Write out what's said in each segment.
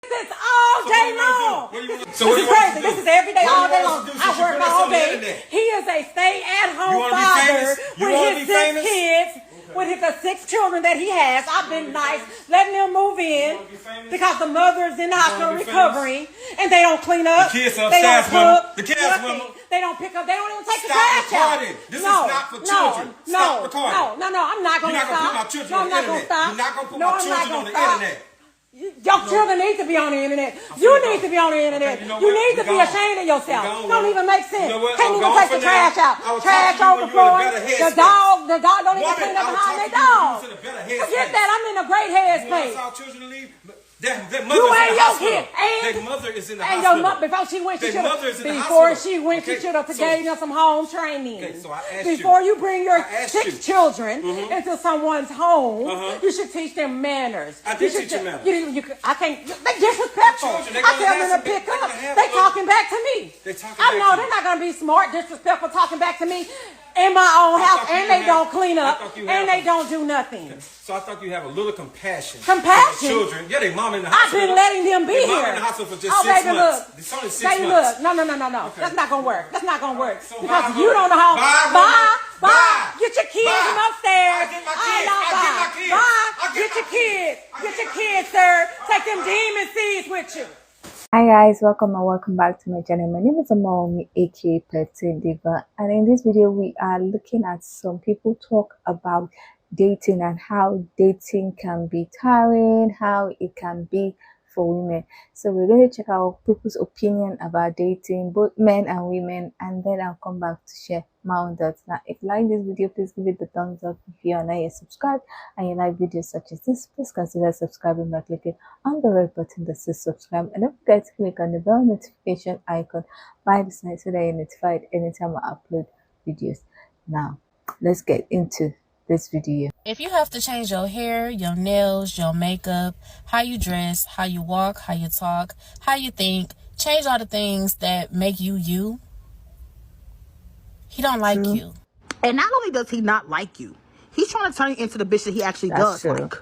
This all day long. This is crazy. This is every day, all day long. I work all day. He is a stay-at-home father with his 6 kids, with his 6 children that he has. I've been nice, letting them move in because the mother is in the hospital recovering, and they don't clean up. The kids they don't cook. The kids women. They don't pick up. They don't even take the trash out. This is not for children. Stop recording. No. I'm not going to stop. You're not going to put my children on the internet. You're not going to put my children on the internet. Your children need to be on the internet. You need to be on the internet. You need to be ashamed of yourself. Don't even make sense. Can't even take the trash out. Trash on the floor. The dog don't even clean up behind their dog. Forget that. I'm in a great headspace. Their mother you is and in the your hospital. kid. Their mother is in the and hospital. Your mother, before she went, she should have gave them some home training. Okay, so I asked before you bring your 6 children into someone's home, you should teach them manners. I did teach them manners. I can't. They disrespectful. I tell them to pick up. They talking back to me. I know they're not gonna be smart, disrespectful, talking back to me in my own house, and they don't clean up, and they don't do nothing. So I thought you have a little compassion. Compassion? Children. Yeah, they mom in the hospital. I've been letting them be here. Mom in the hospital for just 6 months. It's only 6 months. Look. No. Okay. That's not going to work. That's not going to work. So because you don't know how. Bye. Get your kids from upstairs. I get my kids. Bye. Get your kids. Get your kids, sir. Take them demon seeds with you. Hi guys, welcome back to my channel. My name is Mommy, aka Petite Diva, and in this video we are looking at some people talk about dating and how dating can be tiring, how it can be for women. So we're going to check out people's opinion about dating, both men and women, and then I'll come back to share my own thoughts. Now, if you like this video, please give it the thumbs up. If you are not yet subscribed and you like videos such as this, please consider subscribing by clicking on the red button that says subscribe, and don't forget to click on the bell notification icon by the side so that you're notified anytime I upload videos. Now let's get into this video. If you have to change your hair, your nails, your makeup, how you dress, how you walk, how you talk, how you think, change all the things that make you you, he don't like you. And not only does he not like you, he's trying to turn you into the bitch that he actually does like.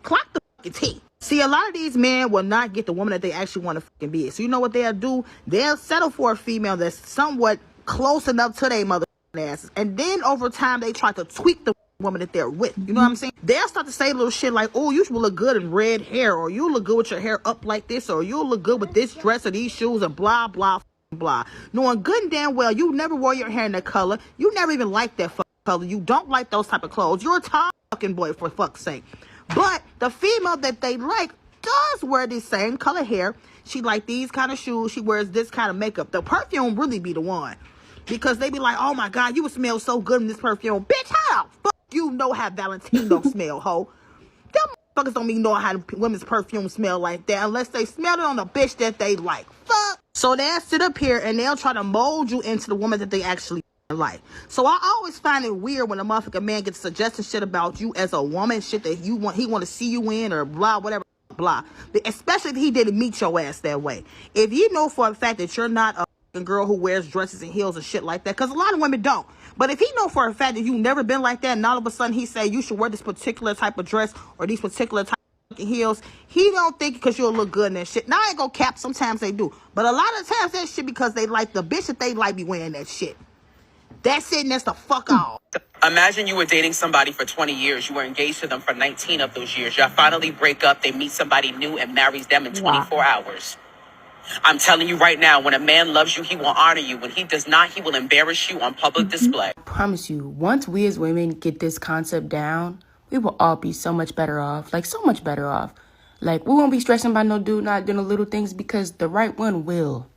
Clock the fucking T. See, a lot of these men will not get the woman that they actually want to fucking be. So you know what they'll do? They'll settle for a female that's somewhat close enough to their mother asses, and then over time they try to tweak the woman that they're with. You know what I'm saying? They'll start to say little shit like, oh, you will look good in red hair, or you look good with your hair up like this, or you'll look good with this dress or these shoes, and blah blah blah, knowing good and damn well you never wore your hair in that color. You never even liked that fucking color. You don't like those type of clothes. You're a tall fucking boy, for fuck's sake. But the female that they like does wear the same color hair. She like these kind of shoes. She wears this kind of makeup. The perfume really be the one. Because they be like, oh my God, you would smell so good in this perfume. Bitch, how the fuck you know how Valentino smell, ho? Them motherfuckers don't even know how women's perfume smell like that unless they smell it on a bitch that they like. Fuck. So they'll sit up here and they'll try to mold you into the woman that they actually like. So I always find it weird when a motherfucking man gets suggesting shit about you as a woman, shit that he want to see you in, or blah, whatever, blah. Especially if he didn't meet your ass that way. If you know for a fact that you're not a girl who wears dresses and heels and shit like that, because a lot of women don't, but if he know for a fact that you never been like that, and all of a sudden he say you should wear this particular type of dress or these particular type of heels, he don't think because you'll look good in that shit. Now I ain't gonna cap, sometimes they do, but a lot of times that shit because they like the bitch that they like be wearing that shit. That's it, and that's the fuck all. Imagine you were dating somebody for 20 years. You were engaged to them for 19 of those years. Y'all finally break up, they meet somebody new and marries them in 24 hours. I'm telling you right now, when a man loves you, he will honor you. When he does not, he will embarrass you on public display. I promise you, once we as women get this concept down, we will all be so much better off. Like, so much better off. Like, we won't be stressing about no dude not doing the little things because the right one will.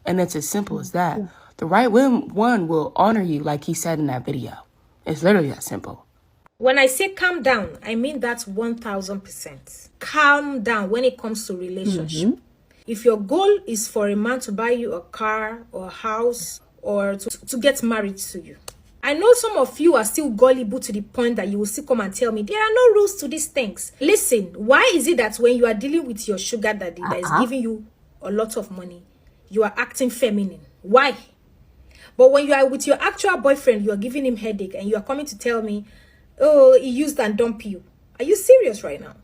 And it's as simple as that. The right one will honor you like he said in that video. It's literally that simple. When I say calm down, I mean that's 1000%. Calm down when it comes to relationship. If your goal is for a man to buy you a car or a house or to get married to you, I know some of you are still gullible to the point that you will still come and tell me there are no rules to these things. Listen, why is it that when you are dealing with your sugar daddy that is giving you a lot of money, you are acting feminine? Why? But when you are with your actual boyfriend, you are giving him headache and you are coming to tell me, oh, he used and dumped you. Are you serious right now?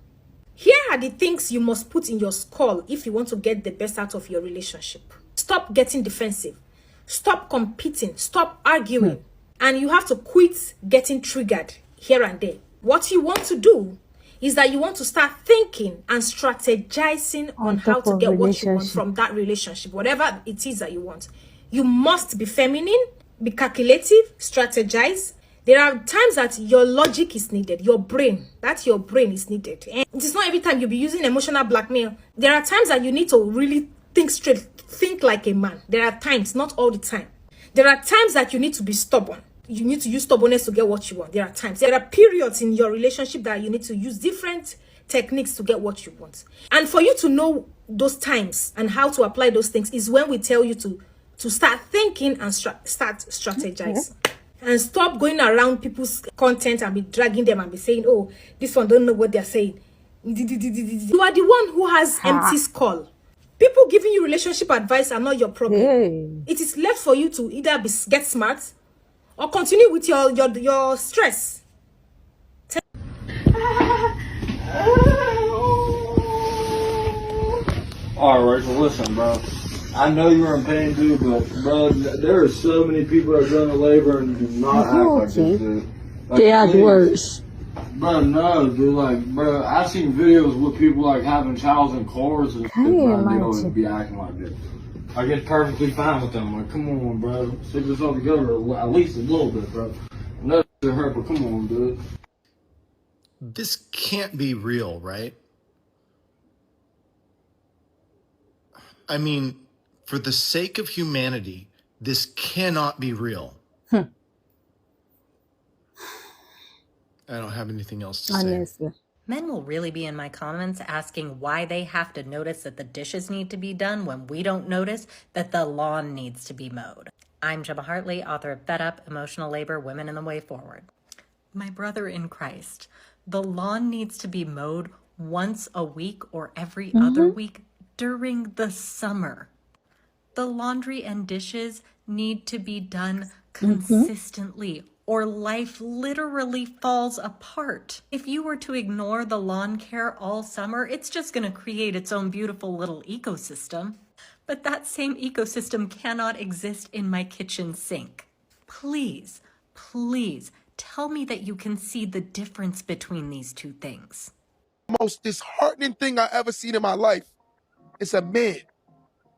Here are the things you must put in your skull if you want to get the best out of your relationship. Stop getting defensive. Stop competing. Stop arguing. And you have to quit getting triggered here and there. What you want to do is that you want to start thinking and strategizing on how to get what you want from that relationship, whatever it is that you want. You must be feminine, be calculative, strategize. There are times that your logic is needed, your brain is needed. And it is not every time you'll be using emotional blackmail. There are times that you need to really think straight, think like a man. There are times, not all the time. There are times that you need to be stubborn. You need to use stubbornness to get what you want. There are times. There are periods in your relationship that you need to use different techniques to get what you want. And for you to know those times and how to apply those things is when we tell you to start thinking and start strategizing. And stop going around people's content and be dragging them and be saying, oh, this one don't know what they're saying. You are the one who has empty skull. People giving you relationship advice are not your problem. It is left for you to either get smart or continue with your stress. Alright, so listen, bro. I know you're in pain too, but bro, there are so many people that are going to labor and do not act like this, dude. Like, They are worse. Bro, no, dude. Like, bro, I've seen videos with people like having childs in cars and shit, bro. They don't be acting like this. I get perfectly fine with them. Like, come on, bro. Stick this all together at least a little bit, bro. No to hurt, but come on, dude. This can't be real, right? I mean, for the sake of humanity, this cannot be real. I don't have anything else to say. Men will really be in my comments asking why they have to notice that the dishes need to be done when we don't notice that the lawn needs to be mowed. I'm Gemma Hartley, author of Fed Up, Emotional Labor, Women and the Way Forward. My brother in Christ, the lawn needs to be mowed once a week or every other week during the summer. The laundry and dishes need to be done consistently, or life literally falls apart. If you were to ignore the lawn care all summer, it's just going to create its own beautiful little ecosystem. But that same ecosystem cannot exist in my kitchen sink. Please, please tell me that you can see the difference between these two things. The most disheartening thing I ever seen in my life is a man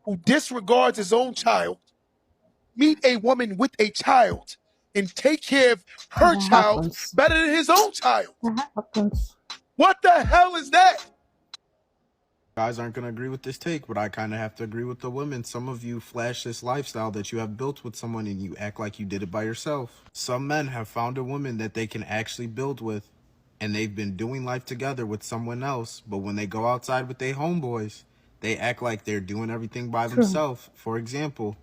who disregards his own child, meet a woman with a child, and take care of her child better than his own child. What the hell is that? Guys aren't going to agree with this take, but I kind of have to agree with the women. Some of you flash this lifestyle that you have built with someone and you act like you did it by yourself. Some men have found a woman that they can actually build with, and they've been doing life together with someone else, but when they go outside with their homeboys, they act like they're doing everything by themselves. For example,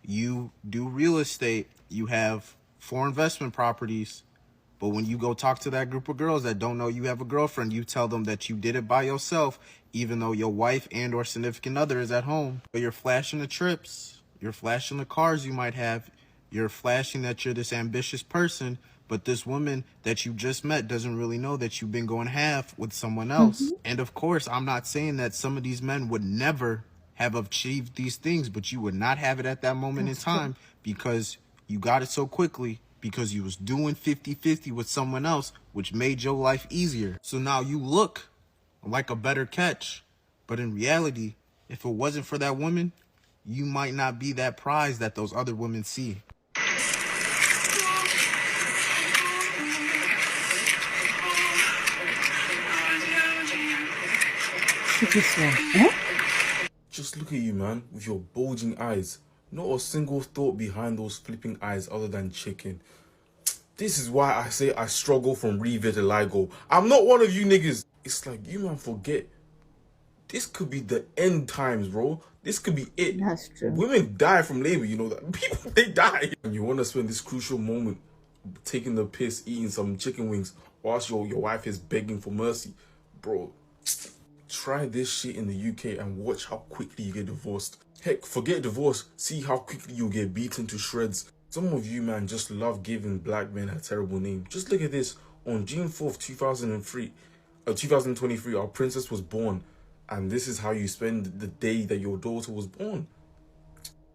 you do real estate, you have 4 investment properties, but when you go talk to that group of girls that don't know you have a girlfriend, you tell them that you did it by yourself, even though your wife and or significant other is at home. But you're flashing the trips, you're flashing the cars you might have, you're flashing that you're this ambitious person, but this woman that you just met doesn't really know that you've been going half with someone else. And of course, I'm not saying that some of these men would never have achieved these things, but you would not have it at that moment in time because you got it so quickly, because you was doing 50-50 with someone else, which made your life easier. So now you look like a better catch, but in reality, if it wasn't for that woman, you might not be that prize that those other women see. Just look at you, man, with your bulging eyes. Not a single thought behind those flipping eyes other than chicken. This is why I say I struggle from revitiligo. I'm not one of you niggas. It's like, you man forget. This could be the end times, bro. This could be it. That's true. Women die from labor, you know that. People, they die. And you want to spend this crucial moment taking the piss, eating some chicken wings, whilst your wife is begging for mercy. Bro, try this shit in the UK and watch how quickly you get divorced. Heck, forget divorce. See how quickly you get beaten to shreds. Some of you, man, just love giving black men a terrible name. Just look at this. On June 4th, 2003, 2023, our princess was born, and this is how you spend the day that your daughter was born.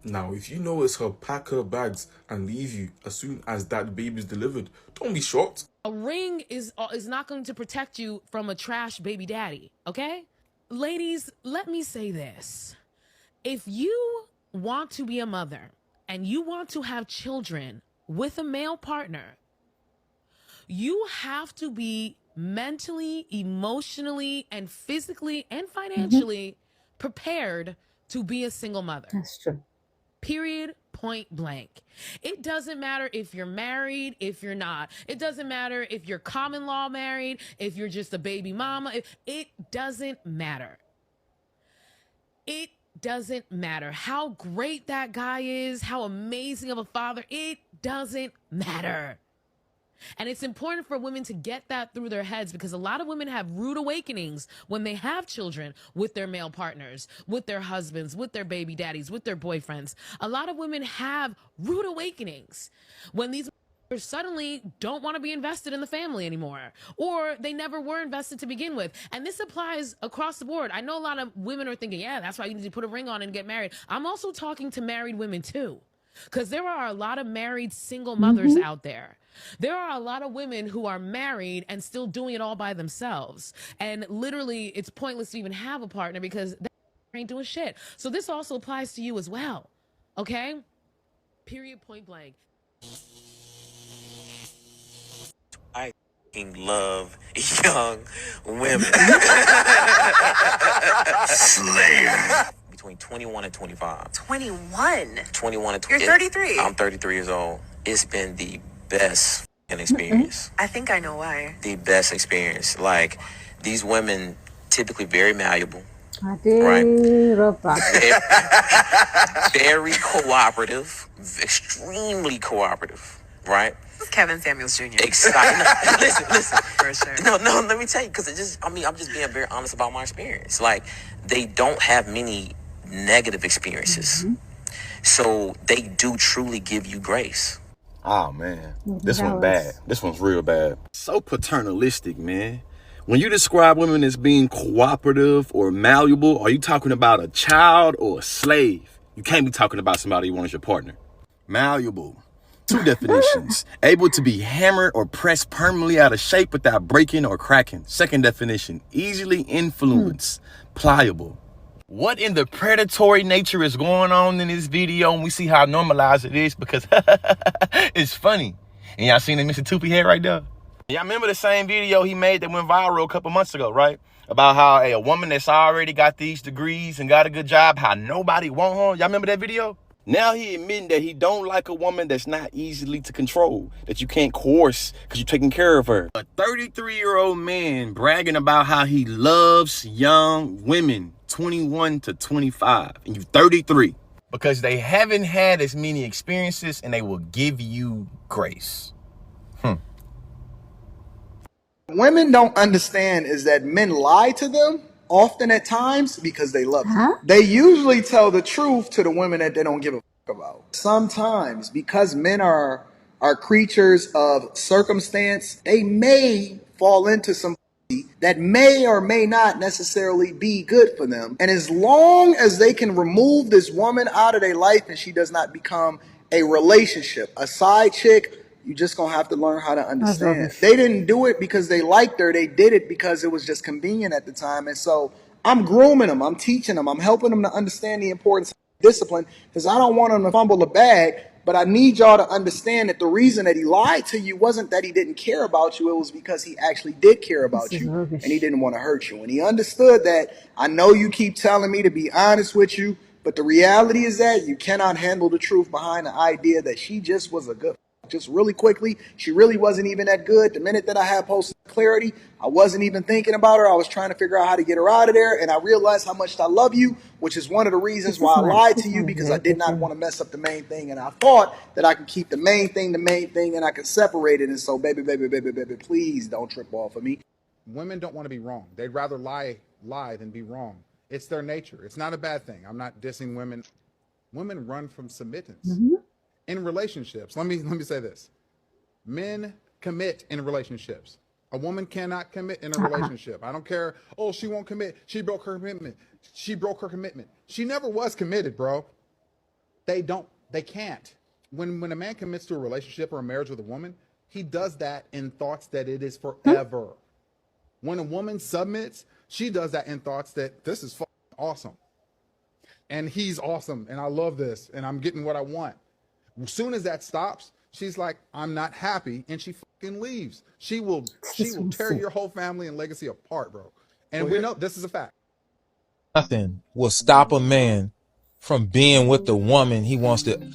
Now, if you know it's her, pack her bags and leave you as soon as that baby's delivered. Don't be shocked. A ring is not going to protect you from a trash baby daddy, okay? Ladies, let me say this. If you want to be a mother and you want to have children with a male partner, you have to be mentally, emotionally, and physically and financially prepared to be a single mother. That's true. Period, point blank. It doesn't matter if you're married, if you're not. It doesn't matter if you're common law married, if you're just a baby mama. It doesn't matter. It doesn't matter how great that guy is, how amazing of a father. It doesn't matter. And it's important for women to get that through their heads, because a lot of women have rude awakenings when they have children with their male partners, with their husbands, with their baby daddies, with their boyfriends. A lot of women have rude awakenings when these suddenly don't want to be invested in the family anymore, or they never were invested to begin with. And this applies across the board. I know a lot of women are thinking, yeah, that's why you need to put a ring on and get married. I'm also talking to married women too, because there are a lot of married single mothers out there. There are a lot of women who are married and still doing it all by themselves. And literally, it's pointless to even have a partner because they ain't doing shit. So this also applies to you as well. Okay? Period, point blank. I love young women. Slayer. Between 21 and 25. 21? 21 and 20. You're 33. I'm 33 years old. It's been the best experience. I think I know why. The best experience. Like, these women typically very malleable. Right? Very cooperative. Extremely cooperative. Right? Kevin Samuels Jr. Exciting. Listen. For sure. No, let me tell you, because I'm just being very honest about my experience. Like, they don't have many negative experiences. So they do truly give you grace. Oh, man. This one's bad. This one's real bad. So paternalistic, man. When you describe women as being cooperative or malleable, are you talking about a child or a slave? You can't be talking about somebody you want as your partner. Malleable. 2 definitions. Able to be hammered or pressed permanently out of shape without breaking or cracking. 2nd definition. Easily influenced. Pliable. What in the predatory nature is going on in this video? And we see how normalized it is, because it's funny. And y'all seen the Mr. Toopy head right there? Y'all remember the same video he made that went viral a couple months ago, right? About how a woman that's already got these degrees and got a good job, how nobody want her. Y'all remember that video? Now he admitting that he don't like a woman that's not easily to control, that you can't coerce because you're taking care of her. A 33-year-old man bragging about how he loves young women, 21 to 25, and you 33. Because they haven't had as many experiences and they will give you grace. Women don't understand is that men lie to them often at times because they love them. They usually tell the truth to the women that they don't give a fuck about. Sometimes, because men are creatures of circumstance, they may fall into some that may or may not necessarily be good for them. And as long as they can remove this woman out of their life and she does not become a relationship, a side chick, you just gonna have to learn how to understand. They didn't do it because they liked her. They did it because it was just convenient at the time. And so I'm grooming them. I'm teaching them. I'm helping them to understand the importance of discipline, because I don't want them to fumble the bag. But I need y'all to understand that the reason that he lied to you wasn't that he didn't care about you. It was because he actually did care about you, and he didn't want to hurt you. And he understood that. I know you keep telling me to be honest with you, but the reality is that you cannot handle the truth behind the idea that she just was a good. Just really quickly, she really wasn't even that good. The minute that I had posted clarity, I wasn't even thinking about her. I was trying to figure out how to get her out of there, and I realized how much I love you, which is one of the reasons why I lied to you, because I did not want to mess up the main thing, and I thought that I could keep the main thing, and I could separate it. And so, baby, please don't trip off of me. Women don't want to be wrong. They'd rather lie than be wrong. It's their nature. It's not a bad thing. I'm not dissing women. Women run from submittance. In relationships, let me say this. Men commit in relationships. A woman cannot commit in a relationship. I don't care. Oh, she won't commit. She broke her commitment. She broke her commitment. She never was committed, bro. They can't. When a man commits to a relationship or a marriage with a woman, he does that in thoughts that it is forever. When a woman submits, she does that in thoughts that this is awesome. And he's awesome. And I love this. And I'm getting what I want. As soon as that stops, she's like, I'm not happy. And she fucking leaves. She will tear your whole family and legacy apart, bro. And we know this is a fact. Nothing will stop a man from being with the woman he wants to.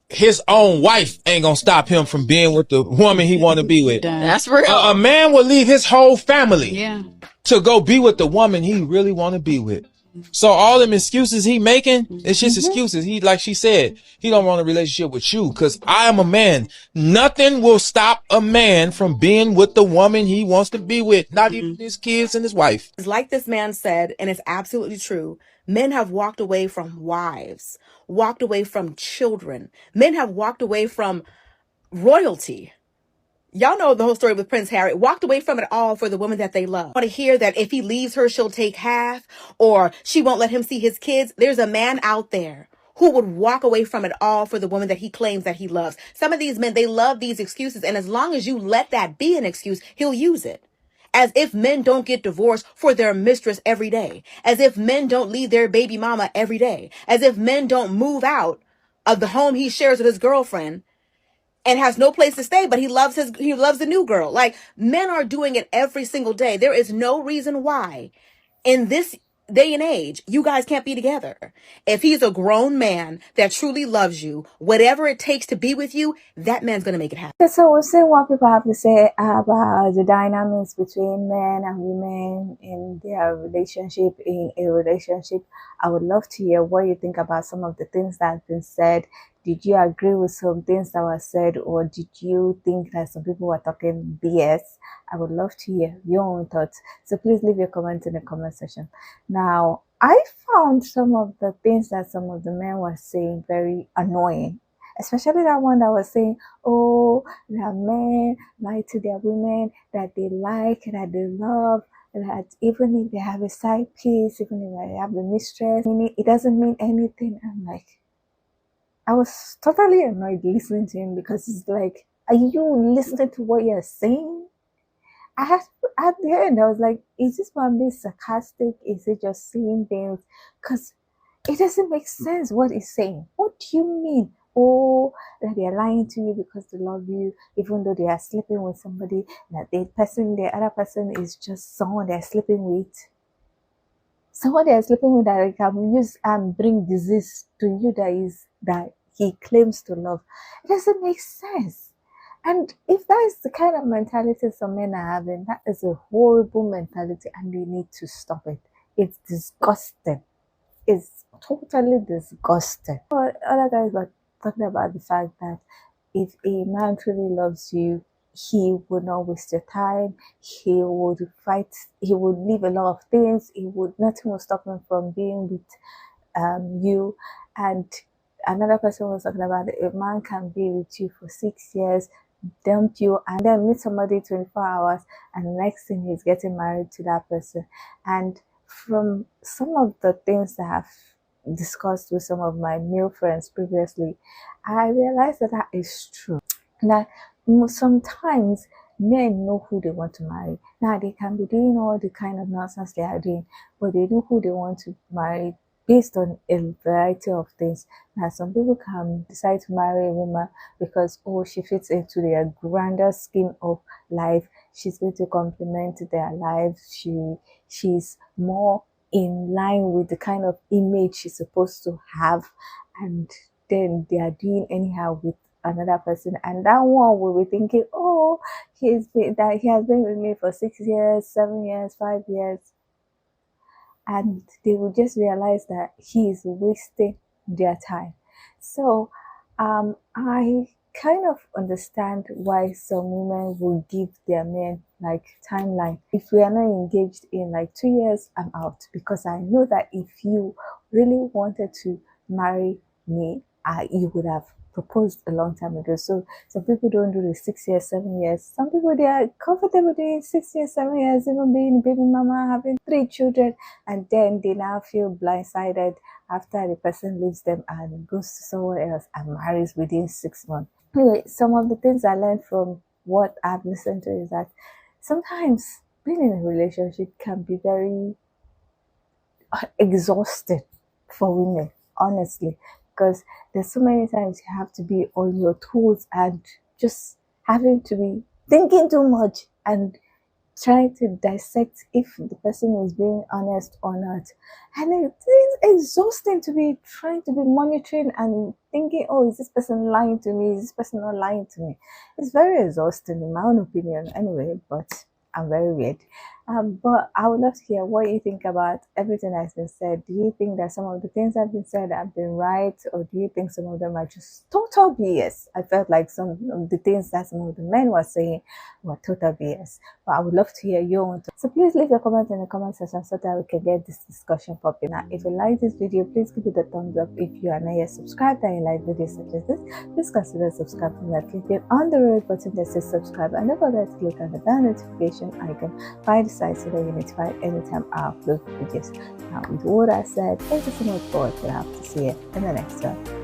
His own wife ain't gonna stop him from being with the woman he want to be with. That's real. A man will leave his whole family to go be with the woman he really want to be with. So all them excuses he making, it's just excuses. He, like she said, he don't want a relationship with you because I am a man. Nothing will stop a man from being with the woman he wants to be with, not even his kids and his wife. Like this man said, and it's absolutely true, men have walked away from wives, walked away from children. Men have walked away from royalty. Y'all know the whole story with Prince Harry. Walked away from it all for the woman that they love. Want to hear that if he leaves her, she'll take half, or she won't let him see his kids. There's a man out there who would walk away from it all for the woman that he claims that he loves. Some of these men, they love these excuses. And as long as you let that be an excuse, he'll use it. As if men don't get divorced for their mistress every day. As if men don't leave their baby mama every day. As if men don't move out of the home he shares with his girlfriend and has no place to stay, but he loves the new girl. Like, men are doing it every single day. There is no reason why in this day and age you guys can't be together. If he's a grown man that truly loves you, whatever it takes to be with you, that man's gonna make it happen. So we'll see what people have to say about the dynamics between men and women in their relationship, in a relationship. I would love to hear what you think about some of the things that have been said. Did you agree with some things that were said, or did you think that some people were talking BS? I would love to hear your own thoughts. So please leave your comments in the comment section. Now, I found some of the things that some of the men were saying very annoying. Especially that one that was saying, oh, that men lie to their women that they like, that they love, that even if they have a side piece, even if they have a mistress, it doesn't mean anything. I'm like, I was totally annoyed listening to him because it's like, are you listening to what you're saying? At the end, I was like, is this man being sarcastic? Is he just saying things? Because it doesn't make sense what he's saying. What do you mean? Oh, that they are lying to you because they love you, even though they are sleeping with somebody, that the other person is just someone they're sleeping with. Someone they're sleeping with that can use and bring disease to you that he claims to love. It doesn't make sense. And if that is the kind of mentality some men are having, that is a horrible mentality and they need to stop it. It's disgusting. It's totally disgusting. But other guys were talking about the fact that if a man truly loves you, he would not waste your time. He would fight. He would leave a lot of things. Nothing will stop him from being with you. And another person was talking about a man can be with you for 6 years, dump you, and then meet somebody 24 hours, and the next thing he's getting married to that person. And from some of the things that I've discussed with some of my male friends previously, I realized that is true. That sometimes men know who they want to marry. Now, they can be doing all the kind of nonsense they are doing, but they know who they want to marry based on a variety of things. Now, some people can decide to marry a woman because, oh, she fits into their grander scheme of life. She's going to complement their life. She's more in line with the kind of image she's supposed to have. And then they are doing anyhow with another person. And that one will be thinking, oh, he has been with me for 6 years, 7 years, 5 years. And they will just realize that he is wasting their time. So I kind of understand why some women will give their men like timeline. If we are not engaged in like 2 years, I'm out, because I know that if you really wanted to marry me, you would have proposed a long time ago. So some people don't do the 6 years, 7 years. Some people, they are comfortable doing 6 years, 7 years, even being a baby mama, having 3 children, and then they now feel blindsided after the person leaves them and goes to someone else and marries within 6 months. Anyway, some of the things I learned from what I've listened to is that sometimes being in a relationship can be very exhausting for women, honestly, because there's so many times you have to be on your toes and just having to be thinking too much and trying to dissect if the person is being honest or not. And it is exhausting to be trying to be monitoring and thinking, oh, is this person lying to me? Is this person not lying to me? It's very exhausting in my own opinion anyway, but I'm very weird. But I would love to hear what you think about everything that's been said. Do you think that some of the things that have been said have been right, or do you think some of them are just total BS? I felt like some of the things that some of the men were saying were total BS. But I would love to hear your own. So please leave your comment in the comment section so that we can get this discussion popping. Now, if you like this video, please give it a thumbs up. If you are not yet subscribed and you like videos such as this, please consider subscribing by clicking on the red button that says subscribe, and don't forget to click on the bell notification icon by the side so that you're notified anytime I upload videos. Now, with all that said, thank you so much for watching. I hope to see you in the next one.